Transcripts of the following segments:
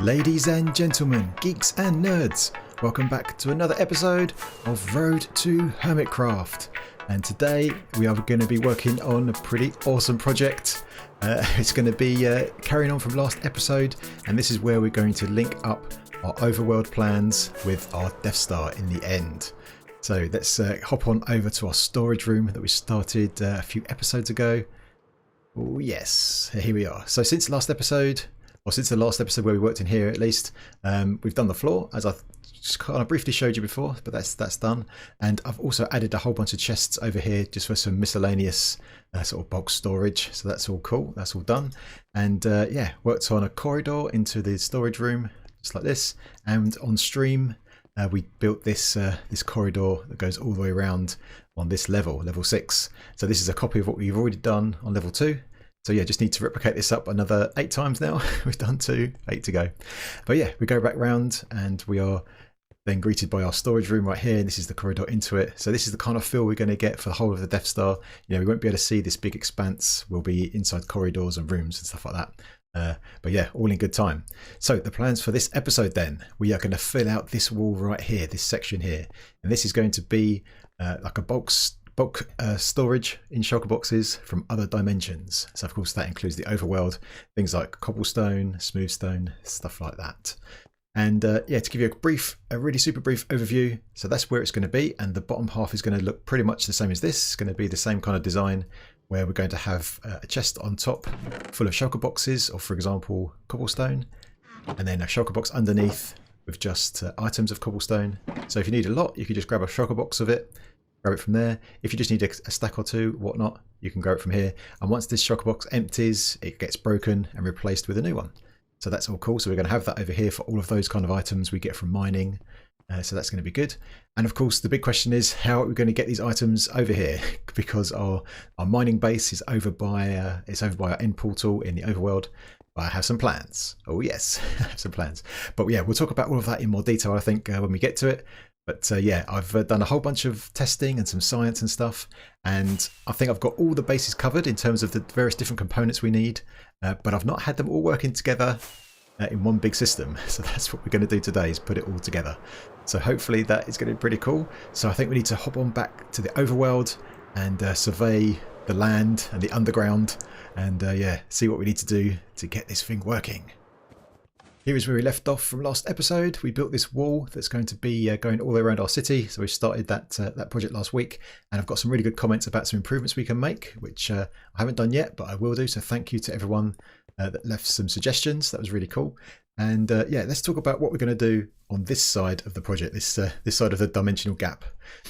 Ladies and gentlemen, geeks and nerds, welcome back to another episode of Road to HermitCraft. And today we are going to be working on a pretty awesome project. It's going to be carrying on from last episode, and this is where we're going to link up our overworld plans with our Death Star in the end. So let's hop on over to our storage room that we started a few episodes ago. Oh yes, here we are. So since the last episode where we worked in here at least, we've done the floor, as I just kind of briefly showed you before, but that's done. And I've also added a whole bunch of chests over here just for some miscellaneous sort of bulk storage. So that's all cool, that's all done. And yeah, worked on a corridor into the storage room, just like this. And on stream, we built this this corridor that goes all the way around on this level 6. So this is a copy of what we've already done on level 2. So yeah, just need to replicate this up another 8 times now. We've done 2, 8 to go. But yeah, we go back round and we are then greeted by our storage room right here. And this is the corridor into it. So this is the kind of feel we're going to get for the whole of the Death Star. You know, we won't be able to see this big expanse. We'll be inside corridors and rooms and stuff like that. But yeah, all in good time. So the plans for this episode then, we are going to fill out this wall right here, this section here. And this is going to be like a bulk storage in Shulkerboxes from other dimensions. So of course that includes the overworld, things like cobblestone, smooth stone, stuff like that. And yeah, to give you a really super brief overview, so that's where it's going to be, and the bottom half is going to look pretty much the same as this. It's going to be the same kind of design, where we're going to have a chest on top full of Shulkerboxes, or for example cobblestone, and then a Shulkerbox underneath with just items of cobblestone. So if you need a lot, you can just grab a Shulkerbox of it, grab it from there. If you just need a stack or two, whatnot, you can grab it from here. And once this Shulkerbox empties, it gets broken and replaced with a new one. So that's all cool. So we're going to have that over here for all of those kind of items we get from mining. So that's going to be good. And of course, the big question is, how are we going to get these items over here? Because our mining base is over by our end portal in the overworld. But I have some plans. Oh yes, I have some plans. But yeah, we'll talk about all of that in more detail, I think, when we get to it. But yeah, I've done a whole bunch of testing and some science and stuff, and I think I've got all the bases covered in terms of the various different components we need, but I've not had them all working together in one big system. So that's what we're going to do today, is put it all together. So hopefully that is going to be pretty cool. So I think we need to hop on back to the overworld and survey the land and the underground, and yeah, see what we need to do to get this thing working. Here is where we left off from last episode. We built this wall that's going to be going all the way around our city. So we started that project last week, and I've got some really good comments about some improvements we can make, which I haven't done yet, but I will do. So thank you to everyone that left some suggestions. That was really cool. And yeah, let's talk about what we're going to do on this side of the project, this side of the dimensional gap.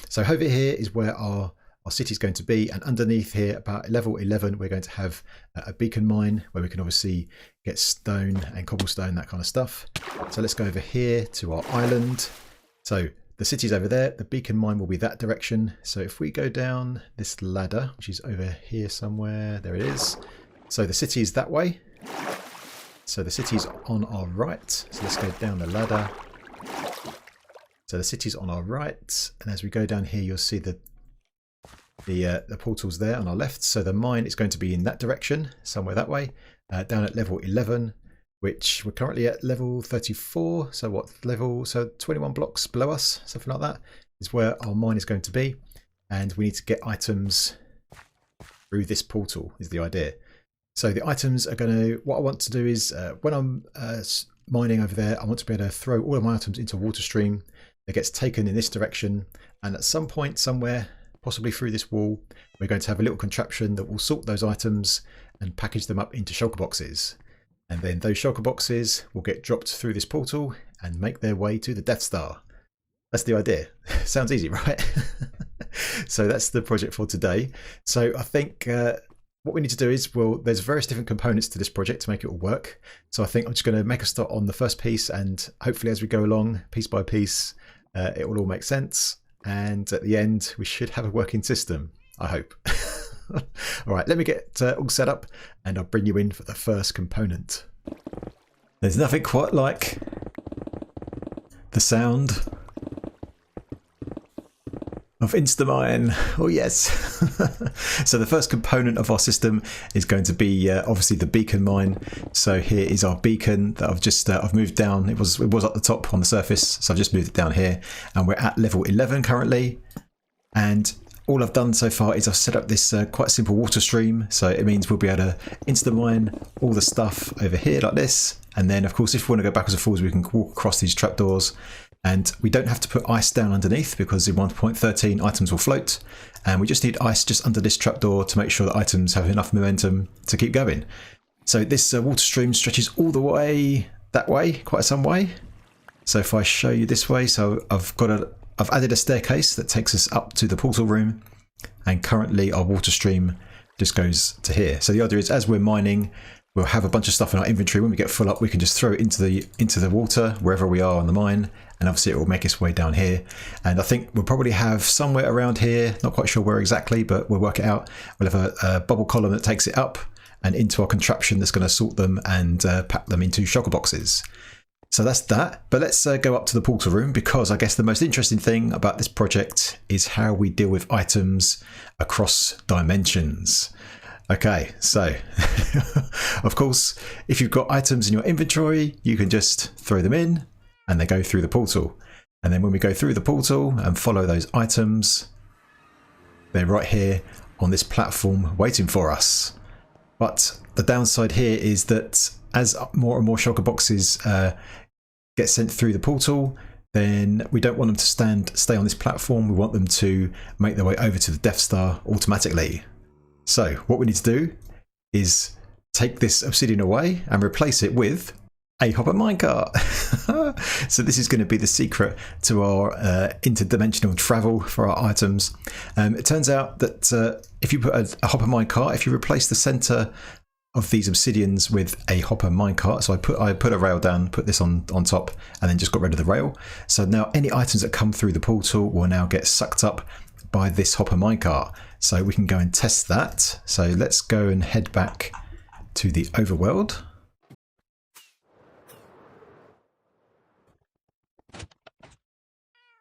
So over here is where our city is going to be, and underneath here, about level 11, we're going to have a beacon mine where we can obviously get stone and cobblestone, that kind of stuff. So let's go over here to our island. So the city's over there, the beacon mine will be that direction. So if we go down this ladder, which is over here somewhere, there it is. So the city is that way. So the city's on our right. So let's go down the ladder. So the city's on our right, and as we go down here, you'll see the portals there on our left. So the mine is going to be in that direction, somewhere that way, down at level 11, which we're currently at level 34. So what level? So 21 blocks below us, something like that, is where our mine is going to be. And we need to get items through this portal, is the idea. So the items are going to, what I want to do is, when I'm mining over there, I want to be able to throw all of my items into a water stream that gets taken in this direction. And at some point, somewhere, possibly through this wall, we're going to have a little contraption that will sort those items and package them up into Shulkerboxes. And then those Shulkerboxes will get dropped through this portal and make their way to the Death Star. That's the idea. Sounds easy, right? So that's the project for today. So I think what we need to do is, well, there's various different components to this project to make it all work. So I think I'm just going to make a start on the first piece, and hopefully as we go along, piece by piece, it will all make sense. And at the end, we should have a working system, I hope. All right, let me get all set up, and I'll bring you in for the first component. There's nothing quite like the sound of Instamine. Oh yes. So the first component of our system is going to be obviously the beacon mine. So here is our beacon that I've moved down. It was at the top on the surface, so I've just moved it down here, and we're at level 11 currently. And all I've done so far is I've set up this quite simple water stream, so it means we'll be able to Instamine all the stuff over here like this. And then of course if we want to go backwards and forwards, we can walk across these trapdoors. And we don't have to put ice down underneath because in 1.13 items will float, and we just need ice just under this trapdoor to make sure that items have enough momentum to keep going. So this water stream stretches all the way that way, quite some way. So if I show you this way, so I've added a staircase that takes us up to the portal room, and currently our water stream just goes to here. So the idea is as we're mining, we'll have a bunch of stuff in our inventory. When we get full up, we can just throw it into the water wherever we are on the mine, and obviously it will make its way down here. And I think we'll probably have somewhere around here, not quite sure where exactly, but we'll work it out. We'll have a bubble column that takes it up and into our contraption that's going to sort them and pack them into Shulkerboxes. So that's that. But let's go up to the portal room, because I guess the most interesting thing about this project is how we deal with items across dimensions. Okay, so of course, if you've got items in your inventory, you can just throw them in and they go through the portal. And then when we go through the portal and follow those items, they're right here on this platform waiting for us. But the downside here is that as more and more Shulkerboxes get sent through the portal, then we don't want them to stay on this platform. We want them to make their way over to the Death Star automatically. So what we need to do is take this obsidian away and replace it with a hopper minecart. So this is going to be the secret to our interdimensional travel for our items. It turns out that if you put a hopper minecart, if you replace the center of these obsidians with a hopper minecart, so I put a rail down, put this on top, and then just got rid of the rail. So now any items that come through the portal will now get sucked up by this hopper minecart. So we can go and test that. So let's go and head back to the overworld.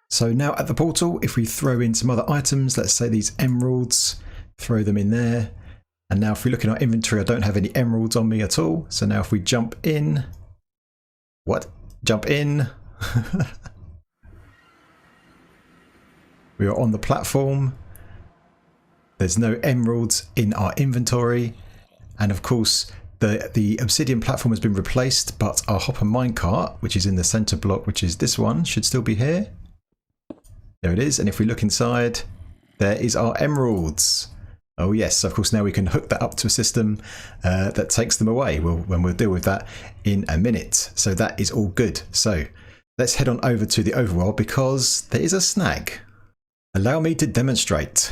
So now at the portal, if we throw in some other items, let's say these emeralds, throw them in there. And now if we look in our inventory, I don't have any emeralds on me at all. So now if we jump in, jump in. We are on the platform. There's no emeralds in our inventory. And of course, the obsidian platform has been replaced, but our hopper minecart, which is in the center block, which is this one, should still be here. There it is. And if we look inside, there is our emeralds. Oh yes, of course now we can hook that up to a system that takes them away. We'll deal with that in a minute. So that is all good. So let's head on over to the overworld, because there is a snag. Allow me to demonstrate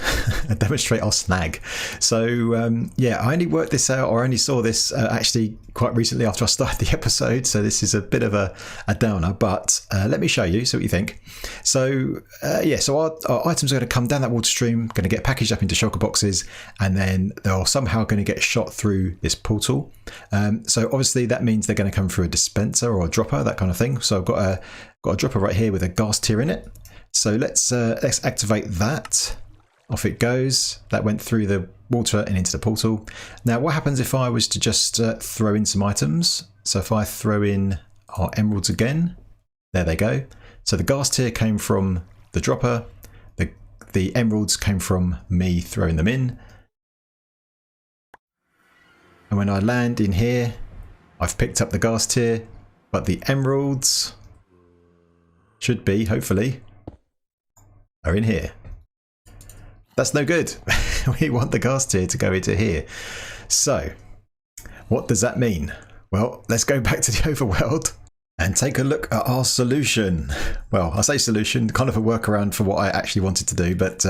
our snag. So yeah, I only worked this out, or I only saw this actually quite recently after I started the episode. So this is a bit of a downer, but let me show you, see what you think. So yeah, so our items are going to come down that water stream, going to get packaged up into Shulkerboxes, and then they're somehow going to get shot through this portal. So obviously that means they're going to come through a dispenser or a dropper, that kind of thing. So I've got a dropper right here with a gas tier in it. So let's activate that. Off it goes. That went through the water and into the portal. Now what happens if I was to just throw in some items? So if I throw in our emeralds again, there they go. So the gas tier came from the dropper. The emeralds came from me throwing them in. And when I land in here, I've picked up the gas tier, but the emeralds should be, hopefully, are in here. That's no good. We want the gas tier to go into here. So what does that mean? Well, let's go back to the overworld and take a look at our solution. Well, I say solution, kind of a workaround for what I actually wanted to do, but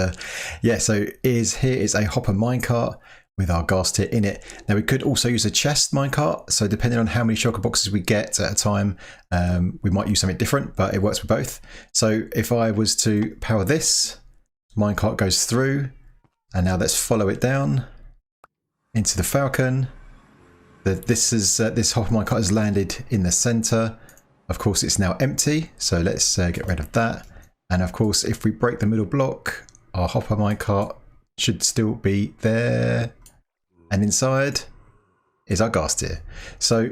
yeah, so here is a hopper minecart with our gas tier in it. Now we could also use a chest minecart, so depending on how many Shulkerboxes we get at a time, we might use something different, but it works for both. So if I was to power this, minecart goes through, and now let's follow it down into the Falcon. This hopper minecart has landed in the center. Of course it's now empty, so let's get rid of that. And of course if we break the middle block, our hopper minecart should still be there. And inside is our gas tier. So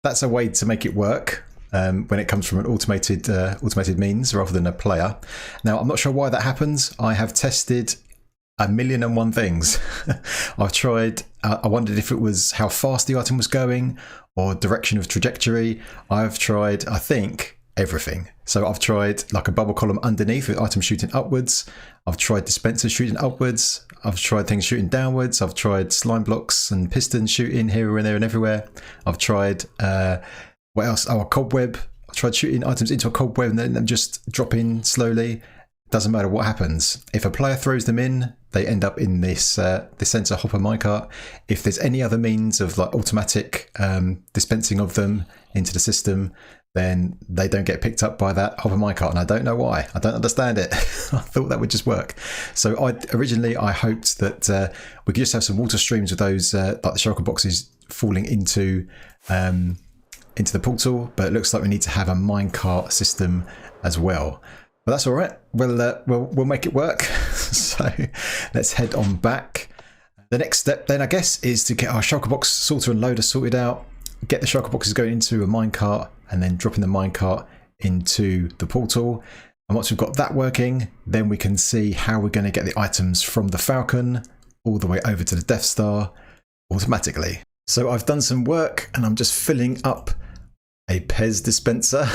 that's a way to make it work when it comes from an automated means rather than a player. Now, I'm not sure why that happens. I have tested 1,000,001 things. I've tried, I wondered if it was how fast the item was going or direction of trajectory. I've tried, I think, everything. So I've tried like a bubble column underneath with items shooting upwards. I've tried dispensers shooting upwards. I've tried things shooting downwards. I've tried slime blocks and pistons shooting here and there and everywhere. I've tried, what else? Oh, a cobweb. I tried shooting items into a cobweb and then them just drop in slowly. Doesn't matter what happens. If a player throws them in, they end up in this sensor hopper minecart. If there's any other means of like automatic dispensing of them into the system, then they don't get picked up by that hopper minecart, and I don't know why. I don't understand it. I thought that would just work. So originally I hoped that we could just have some water streams with those like the shulker boxes falling into the portal, but it looks like we need to have a minecart system as well. But that's all right. We'll make it work. So let's head on back. The next step then, I guess, is to get our Shulkerbox sorter and loader sorted out, get the Shulker boxes going into a minecart, and then dropping the minecart into the portal. And once we've got that working, then we can see how we're going to get the items from the Falcon all the way over to the Death Star automatically. So I've done some work and I'm just filling up a Pez dispenser.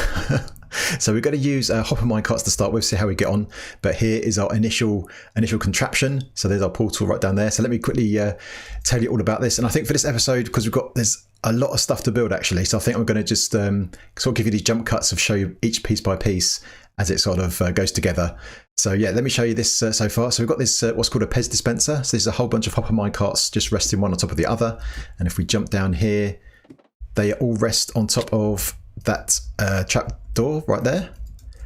So we're going to use hopper minecarts to start with, see how we get on. But here is our initial contraption. So there's our portal right down there. So let me quickly tell you all about this. And I think for this episode, because there's a lot of stuff to build actually. So I think I'm going to just sort of give you these jump cuts of show you each piece by piece as it sort of goes together. So yeah, let me show you this so far. So we've got this what's called a Pez dispenser. So there's a whole bunch of hopper minecarts just resting one on top of the other. And if we jump down here, they all rest on top of that trap door right there.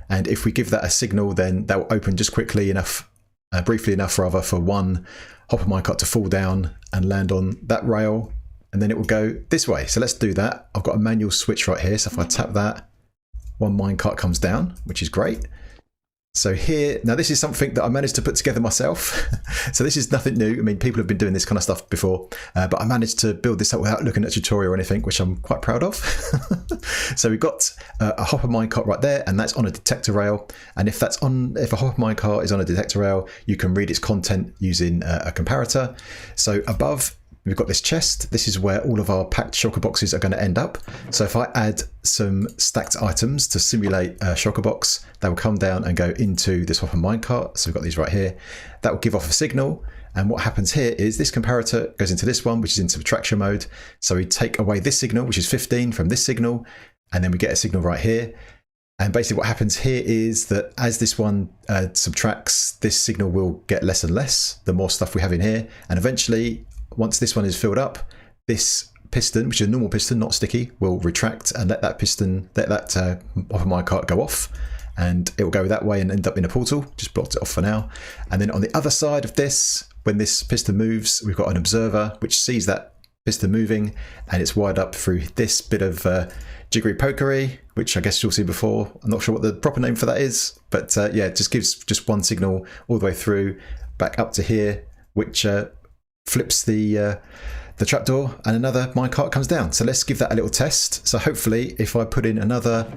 And if we give that a signal, then that will open just quickly enough, briefly enough rather, for one hopper minecart to fall down and land on that rail. And then it will go this way. So let's do that. I've got a manual switch right here. So if I tap that, one minecart comes down, which is great. So here, now this is something that I managed to put together myself. So this is nothing new. I mean, people have been doing this kind of stuff before, but I managed to build this up without looking at a tutorial or anything, which I'm quite proud of. So we've got a hopper minecart right there, and that's on a detector rail. And if a hopper minecart is on a detector rail, you can read its content using a comparator. So above, we've got this chest. This is where all of our packed shulker boxes are going to end up. So if I add some stacked items to simulate a shulker box, they will come down and go into this hopper minecart. So we've got these right here. That will give off a signal. And what happens here is this comparator goes into this one, which is in subtraction mode. So we take away this signal, which is 15 from this signal, and then we get a signal right here. And basically what happens here is that as this one subtracts, this signal will get less and less, the more stuff we have in here. And eventually, once this one is filled up, this piston, which is a normal piston, not sticky, will retract and let that hopper minecart go off, and it will go that way and end up in a portal. Just blocked it off for now. And then on the other side of this, when this piston moves, we've got an observer which sees that piston moving, and it's wired up through this bit of jiggery pokery, which I guess you'll see before. I'm not sure what the proper name for that is, but yeah, it just gives just one signal all the way through back up to here, which flips the trapdoor, and another minecart comes down. So let's give that a little test. So hopefully if I put in another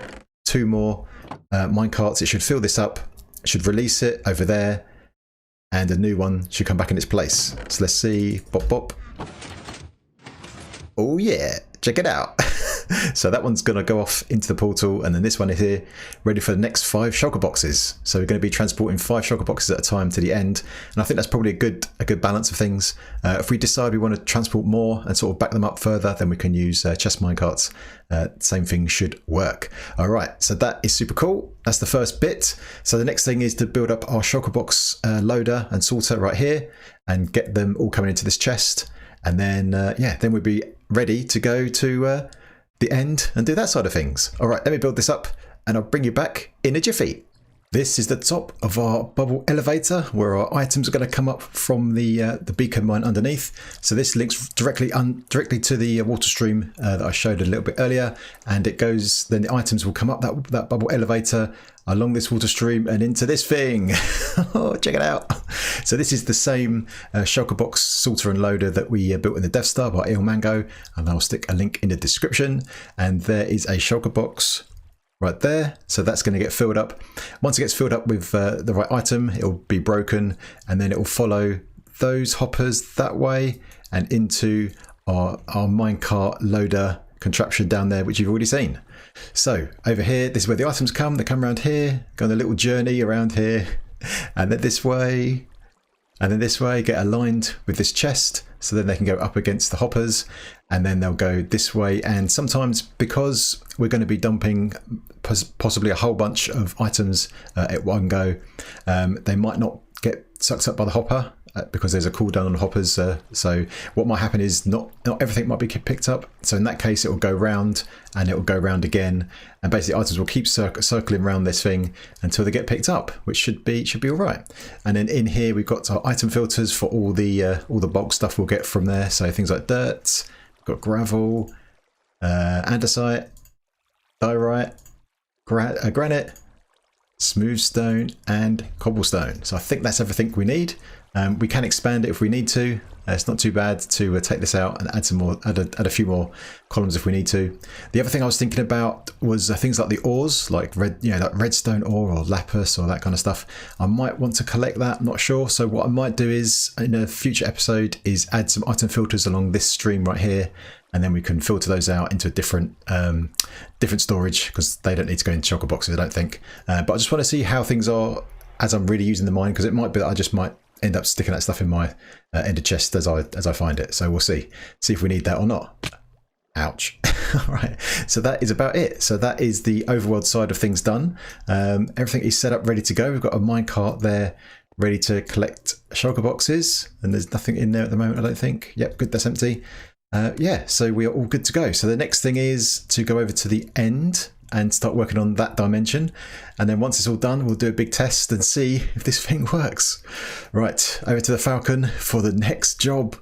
2 more minecarts, it should fill this up, it should release it over there, and a new one should come back in its place. So let's see, bop bop. Oh yeah, check it out. So that one's going to go off into the portal, and then this one is here ready for the next 5 shulker boxes. So we're going to be transporting 5 shulker boxes at a time to the end, and I think that's probably a good balance of things. If we decide we want to transport more and sort of back them up further, then we can use chest minecarts. Same thing should work. All right, so that is super cool. That's the first bit. So the next thing is to build up our shulker box loader and sorter right here and get them all coming into this chest. And then, yeah, then we'll be ready to go to the end and do that side of things. All right, let me build this up and I'll bring you back in a jiffy. This is the top of our bubble elevator where our items are going to come up from the beacon mine underneath. So this links directly to the water stream that I showed a little bit earlier, and it goes. Then the items will come up that bubble elevator along this water stream and into this thing. Oh, check it out! So this is the same Shulkerbox sorter and loader that we built in the Death Star by Il Mango, and I'll stick a link in the description. And there is a Shulkerbox right there, so that's going to get filled up. Once it gets filled up with the right item, it'll be broken, and then it will follow those hoppers that way and into our minecart loader contraption down there, which you've already seen. So over here, this is where the items come. They come around here, go on a little journey around here, and then this way, and then this way, get aligned with this chest, so then they can go up against the hoppers, and then they'll go this way. And sometimes, because we're going to be dumping possibly a whole bunch of items at one go, they might not get sucked up by the hopper because there's a cooldown on hoppers. So what might happen is not everything might be picked up. So in that case, it will go round and it will go round again, and basically items will keep circling around this thing until they get picked up, which should be all right. And then in here we've got our item filters for all the bulk stuff we'll get from there. So things like dirt, we've got gravel, andesite, diorite, granite, smooth stone, and cobblestone. So I think that's everything we need. We can expand it if we need to. It's not too bad to take this out and add some more, add a few more columns if we need to. The other thing I was thinking about was things like the ores, like like redstone ore or lapis or that kind of stuff. I might want to collect that. I'm not sure. So what I might do is in a future episode is add some item filters along this stream right here, and then we can filter those out into a different storage, because they don't need to go in shulker boxes, I don't think. But I just want to see how things are as I'm really using the mine, because it might be that I just might end up sticking that stuff in my ender chest as I find it. So we'll see if we need that or not. Ouch. All right, so that is about it. So that is the overworld side of things done. Everything is set up, ready to go. We've got a minecart there ready to collect shulker boxes, and there's nothing in there at the moment, I don't think. Yep, good, that's empty. Yeah, so we are all good to go. So the next thing is to go over to the end and start working on that dimension, and then once it's all done, we'll do a big test and see if this thing works. Right, over to the Falcon for the next job.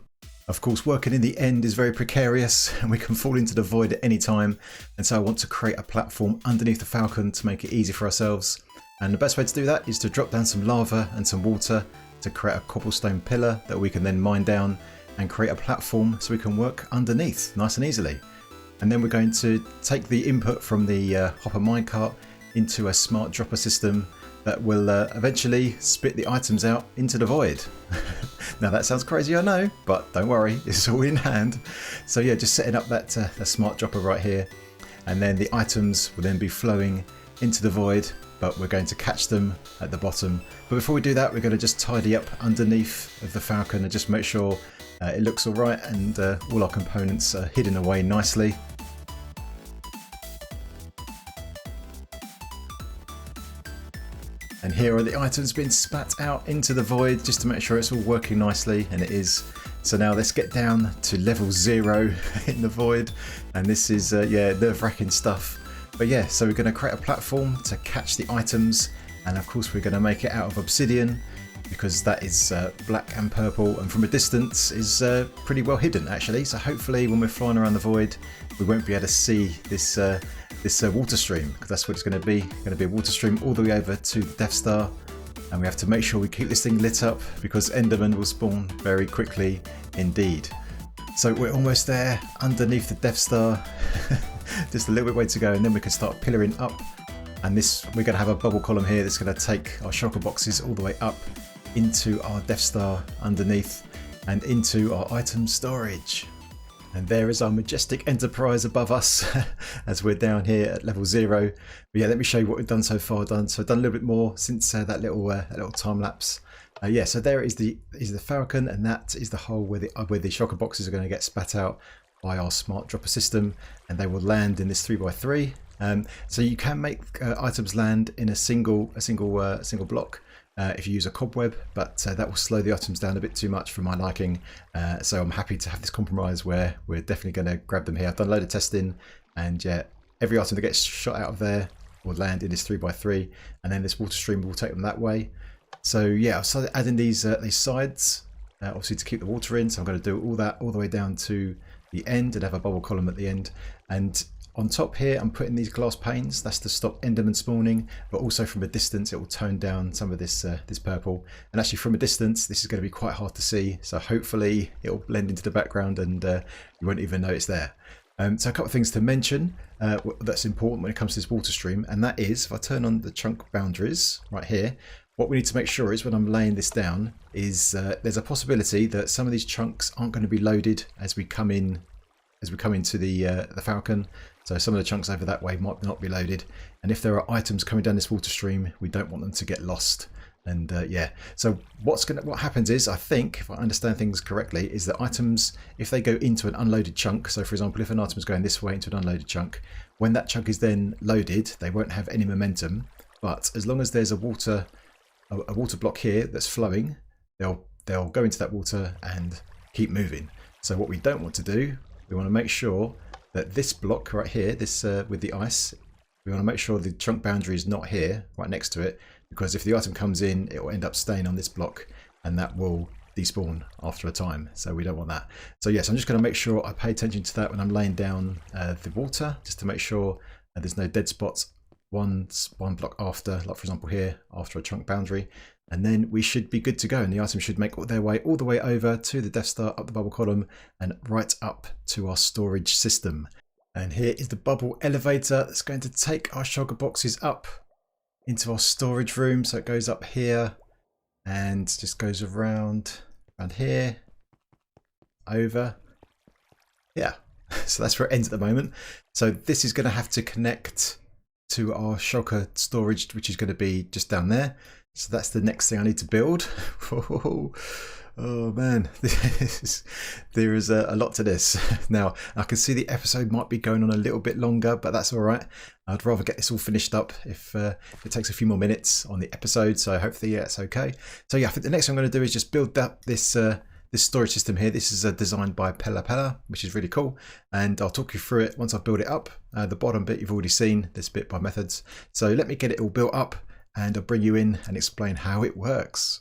Of course, working in the end is very precarious, and we can fall into the void at any time, and so I want to create a platform underneath the Falcon to make it easy for ourselves. And the best way to do that is to drop down some lava and some water to create a cobblestone pillar that we can then mine down and create a platform so we can work underneath nice and easily. And then we're going to take the input from the hopper minecart into a smart dropper system that will eventually spit the items out into the void. Now that sounds crazy, I know, but don't worry, it's all in hand. So yeah, just setting up that smart dropper right here, and then the items will then be flowing into the void, but we're going to catch them at the bottom. But before we do that, we're going to just tidy up underneath of the Falcon and just make sure it looks all right, and all our components are hidden away nicely. And here are the items being spat out into the void just to make sure it's all working nicely, and it is. So now let's get down to level 0 in the void, and this is yeah, nerve-wracking stuff. But yeah, so we're going to create a platform to catch the items, and of course we're going to make it out of obsidian, because that is black and purple, and from a distance is pretty well hidden actually. So hopefully when we're flying around the void, we won't be able to see this water stream, because that's what it's going to be. Going to be a water stream all the way over to the Death Star, and we have to make sure we keep this thing lit up because Enderman will spawn very quickly indeed. So we're almost there underneath the Death Star. Just a little bit way to go, and then we can start pillaring up. And this, we're going to have a bubble column here that's going to take our shulker boxes all the way up into our Death Star underneath and into our item storage. And there is our majestic Enterprise above us as we're down here at level 0. But yeah, let me show you what we've done so far. So I've done a little bit more since that little time lapse. Yeah, so there is the Falcon, and that is the hole where the shulker boxes are going to get spat out by our smart dropper system, and they will land in this 3x3. So you can make items land in a single block if you use a cobweb, but that will slow the items down a bit too much for my liking. So I'm happy to have this compromise where we're definitely going to grab them here. I've done a load of testing, and yeah, every item that gets shot out of there or land in this 3x3, and then this water stream will take them that way. So yeah, I've started adding these sides, obviously to keep the water in. So I'm going to do all that all the way down to the end and have a bubble column at the end. And on top here, I'm putting these glass panes. That's to stop Enderman spawning, but also from a distance, it will tone down some of this this purple. And actually, from a distance, this is going to be quite hard to see. So hopefully, it will blend into the background and you won't even know it's there. So a couple of things to mention that's important when it comes to this water stream, and that is if I turn on the chunk boundaries right here, what we need to make sure is when I'm laying this down is there's a possibility that some of these chunks aren't going to be loaded as we come in, into the Falcon. So some of the chunks over that way might not be loaded, and if there are items coming down this water stream, we don't want them to get lost. And yeah, so what happens is, I think, if I understand things correctly, is that items, if they go into an unloaded chunk, so for example, if an item is going this way into an unloaded chunk, when that chunk is then loaded, they won't have any momentum. But as long as there's a water block here that's flowing, they'll go into that water and keep moving. So what we don't want to do, we want to make sure that this block right here, this with the ice, we want to make sure the chunk boundary is not here, right next to it, because if the item comes in, it will end up staying on this block, and that will despawn after a time. So we don't want that. So yes, I'm just going to make sure I pay attention to that when I'm laying down the water, just to make sure there's no dead spots one block after, like for example here, after a chunk boundary, and then we should be good to go, and the item should make their way all the way over to the Death Star, up the bubble column, and right up to our storage system. And here is the bubble elevator that's going to take our shulker boxes up into our storage room. So it goes up here and just goes around here, over. Yeah, so that's where it ends at the moment. So this is going to have to connect to our shulker storage, which is going to be just down there. So that's the next thing I need to build. Oh man, there is a lot to this. Now, I can see the episode might be going on a little bit longer, but that's all right. I'd rather get this all finished up if it takes a few more minutes on the episode. So hopefully, yeah, it's okay. So yeah, I think the next thing I'm going to do is just build up this this storage system here. This is designed by Tilable, which is really cool, and I'll talk you through it once I've built it up. The bottom bit you've already seen, this bit by methods. So let me get it all built up, and I'll bring you in and explain how it works.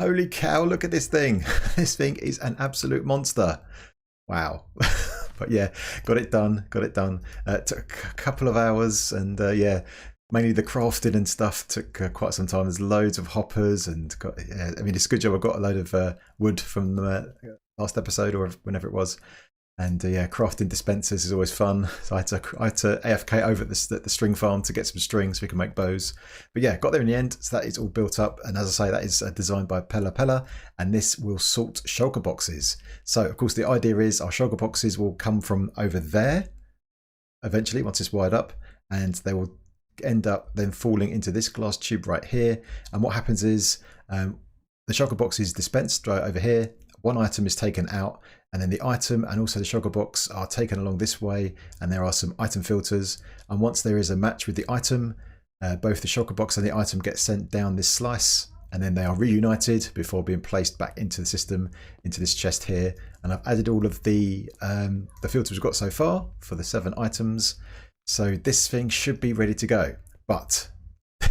Holy cow, look at this thing. This thing is an absolute monster. Wow. But yeah, got it done. It took a couple of hours, and yeah, mainly the crafting and stuff took quite some time. There's loads of hoppers, and yeah, I mean, it's a good job I got a load of wood from the last episode or whenever it was. And yeah, crafting dispensers is always fun. So I had to AFK over at the string farm to get some strings so we can make bows. But yeah, got there in the end. So that is all built up. And as I say, that is designed by Tilable, and this will sort shulker boxes. So of course, the idea is our shulker boxes will come from over there eventually once it's wired up, and they will end up then falling into this glass tube right here. And what happens is the shulker box is dispensed right over here. One item is taken out, and then the item and also the shulker box are taken along this way, and there are some item filters, and once there is a match with the item, both the shulker box and the item get sent down this slice, and then they are reunited before being placed back into the system, into this chest here. And I've added all of the filters we've got so far for the 7 items, so this thing should be ready to go. But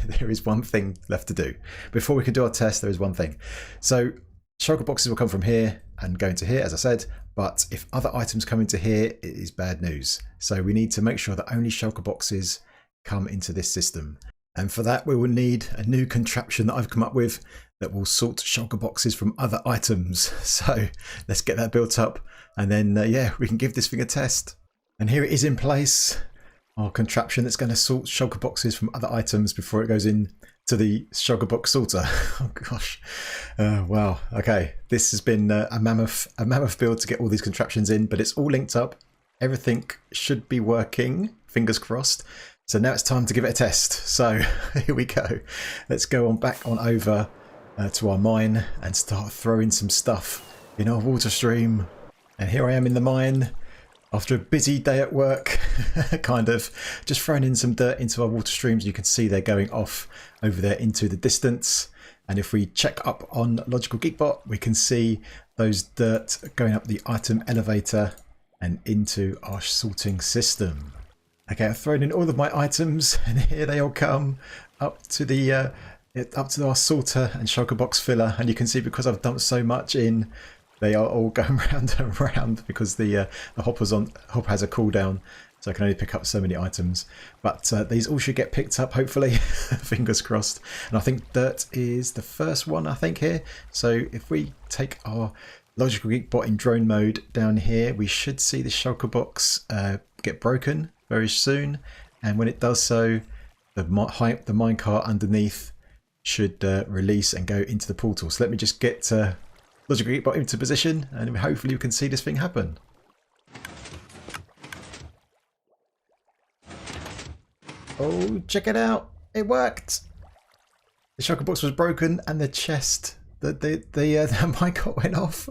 there is one thing left to do before we can do our test. There is one thing. So shulker boxes will come from here and go into here, as I said, but if other items come into here, it is bad news. So we need to make sure that only shulker boxes come into this system. And for that, we will need a new contraption that I've come up with that will sort shulker boxes from other items. So let's get that built up, and then yeah, we can give this thing a test. And here it is in place, our contraption that's going to sort shulker boxes from other items before it goes in to the shulker box sorter. Oh gosh, wow. Okay, this has been a mammoth build to get all these contraptions in, but it's all linked up. Everything should be working, fingers crossed. So now it's time to give it a test. So here we go. Let's go back on over to our mine and start throwing some stuff in our water stream. And here I am in the mine after a busy day at work, kind of just throwing in some dirt into our water streams. You can see they're going off over there into the distance. And if we check up on Logical Geekbot, we can see those dirt going up the item elevator and into our sorting system. Okay, I've thrown in all of my items and here they all come up to the up to our sorter and Shulkerbox filler. And you can see because I've dumped so much in, they are all going round and round because the hopper has a cooldown, so I can only pick up so many items. But these all should get picked up, hopefully. Fingers crossed. And I think dirt is the first one, I think, here. So if we take our Logical Geekbot in drone mode down here, we should see the Shulkerbox get broken very soon. And when it does so, the minecart underneath should release and go into the portal. So let me just get Logical Geekbot into position, and hopefully we can see this thing happen. Oh, check it out! It worked! The Shulkerbox was broken, and the chest, the minecart went off.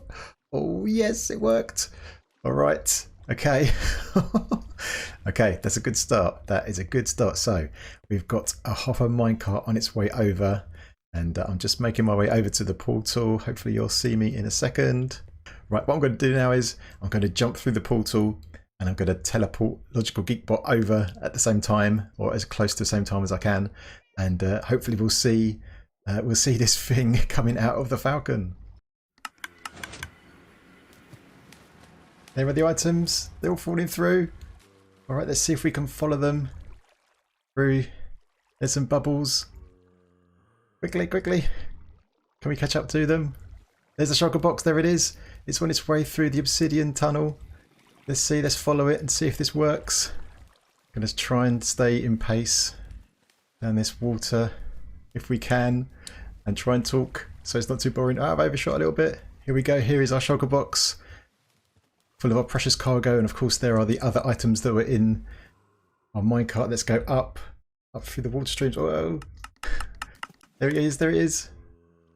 Oh yes, it worked. All right. Okay. Okay, that's a good start. That is a good start. So we've got a hopper minecart on its way over. And I'm just making my way over to the portal. Hopefully you'll see me in a second. Right, what I'm going to do now is I'm going to jump through the portal and I'm going to teleport Logical Geekbot over at the same time, or as close to the same time as I can. And hopefully we'll see this thing coming out of the Falcon. There are the items. They're all falling through. All right, let's see if we can follow them through. There's some bubbles. Quickly, quickly. Can we catch up to them? There's the Shulkerbox. There it is. It's on its way through the obsidian tunnel. Let's see. Let's follow it and see if this works. I'm going to try and stay in pace down this water if we can and try and talk so it's not too boring. Oh, I've overshot a little bit. Here we go. Here is our Shulkerbox full of our precious cargo. And of course there are the other items that were in our minecart. Let's go up through the water streams. Whoa. There it is, there it is.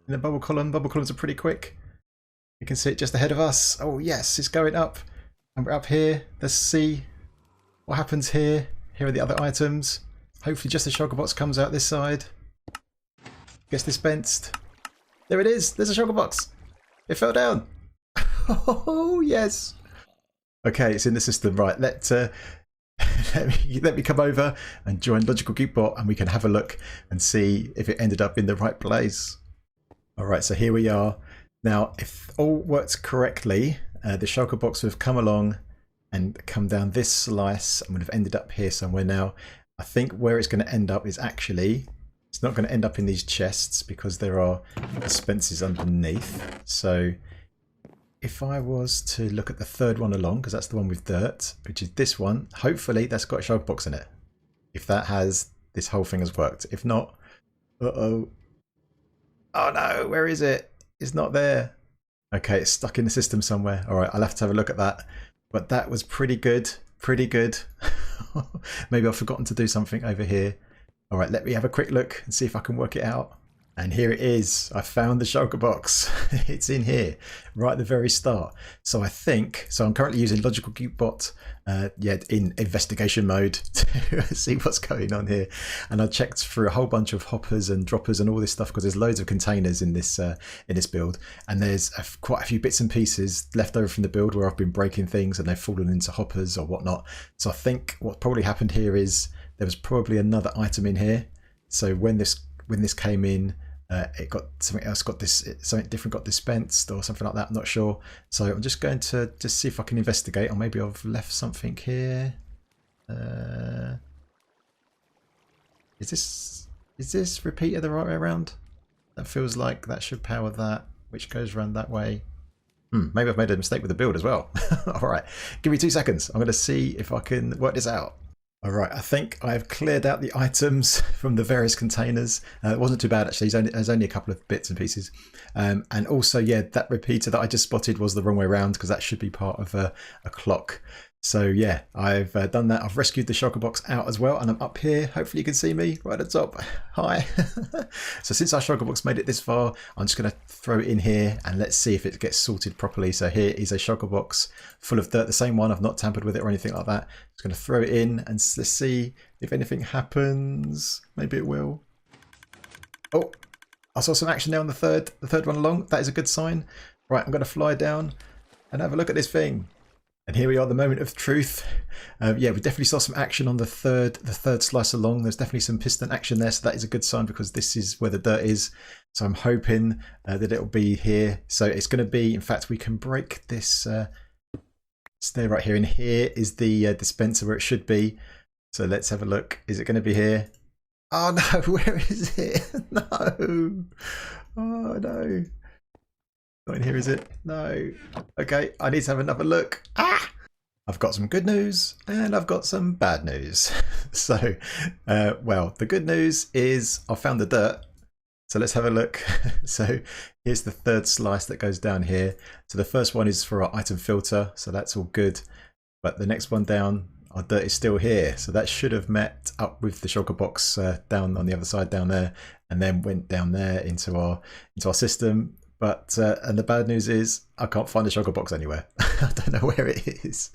In the bubble column. Bubble columns are pretty quick. You can see it just ahead of us. Oh yes, it's going up. And we're up here. Let's see what happens here. Here are the other items. Hopefully just the Shulkerbox comes out this side. Gets dispensed. There it is. There's a Shulkerbox. It fell down. Oh yes. Okay, it's in the system. Right, let me come over and join Logical Geekbot and we can have a look and see if it ended up in the right place. Alright, so here we are. Now, if all works correctly, the Shulkerbox would have come along and come down this slice and would have ended up here somewhere. Now, I think where it's going to end up is actually, it's not going to end up in these chests because there are dispensers underneath. So if I was to look at the third one along, because that's the one with dirt, which is this one, hopefully that's got a Shulkerbox in it. If that has, this whole thing has worked. If not, uh-oh. Oh no, where is it? It's not there. Okay, it's stuck in the system somewhere. All right, I'll have to have a look at that. But that was pretty good, pretty good. Maybe I've forgotten to do something over here. All right, let me have a quick look and see if I can work it out. And here it is. I found the Shulkerbox. It's in here, right at the very start. So I think, so I'm currently using Logical Geekbot in investigation mode to see what's going on here. And I checked through a whole bunch of hoppers and droppers and all this stuff because there's loads of containers in this build. And there's quite a few bits and pieces left over from the build where I've been breaking things and they've fallen into hoppers or whatnot. So I think what probably happened here is there was probably another item in here. So when this came in, it got something else, something different got dispensed or something like that. I'm not sure. So I'm just going to just see if I can investigate, or maybe I've left something here. Is this repeater the right way around? That feels like that should power that, which goes around that way. Maybe I've made a mistake with the build as well. All right, give me 2 seconds. I'm going to see if I can work this out. All right, I think I've cleared out the items from the various containers. It wasn't too bad actually. There's only a couple of bits and pieces. And also, yeah, that repeater that I just spotted was the wrong way around because that should be part of a clock. So yeah, I've done that. I've rescued the Shulkerbox out as well, and I'm up here. Hopefully you can see me right at the top. Hi. So since our Shulkerbox made it this far, I'm just going to throw it in here and let's see if it gets sorted properly. So here is a Shulkerbox full of dirt, the same one. I've not tampered with it or anything like that. Just going to throw it in and let's see if anything happens. Maybe it will. Oh, I saw some action there on the third one along. That is a good sign. Right, I'm going to fly down and have a look at this thing. And here we are, the moment of truth. Yeah, we definitely saw some action on the third slice along. There's definitely some piston action there, so that is a good sign because this is where the dirt is. So I'm hoping that it'll be here. So it's going to be, in fact, we can break this stair right here. And here is the dispenser where it should be. So let's have a look. Is it going to be here? Oh no, where is it? No. Oh no. Not in here, is it? No. Okay, I need to have another look. Ah! I've got some good news and I've got some bad news. So, well, the good news is I found the dirt. So let's have a look. So here's the third slice that goes down here. So the first one is for our item filter. So that's all good. But the next one down, our dirt is still here. So that should have met up with the Shulkerbox down on the other side down there and then went down there into our system. But and the bad news is I can't find the Shulkerbox anywhere. I don't know where it is.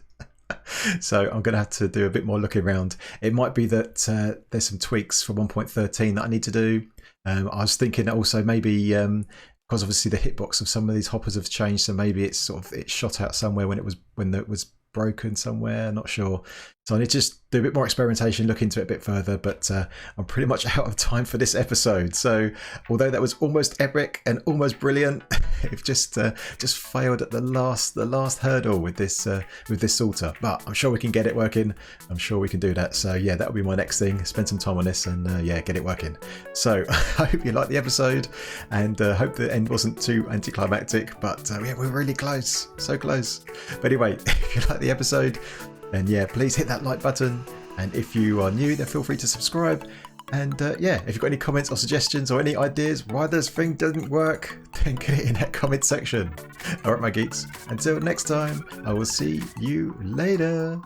So I'm going to have to do a bit more looking around. It might be that there's some tweaks for 1.13 that I need to do. I was thinking also maybe because obviously the hitbox of some of these hoppers have changed, so maybe it's it shot out somewhere when it was broken somewhere, not sure. So I need to just do a bit more experimentation, look into it a bit further, but I'm pretty much out of time for this episode. So although that was almost epic and almost brilliant, it just failed at the last hurdle with this sorter. But I'm sure we can get it working. I'm sure we can do that. So yeah, that'll be my next thing. Spend some time on this and yeah, get it working. So I hope you liked the episode and hope the end wasn't too anticlimactic, but yeah, we're really close, so close. But anyway, if you like the episode, then yeah, please hit that like button, and if you are new, then feel free to subscribe. And yeah, if you've got any comments or suggestions or any ideas why this thing doesn't work, then get it in that comment section. Alright my geeks, until next time, I will see you later.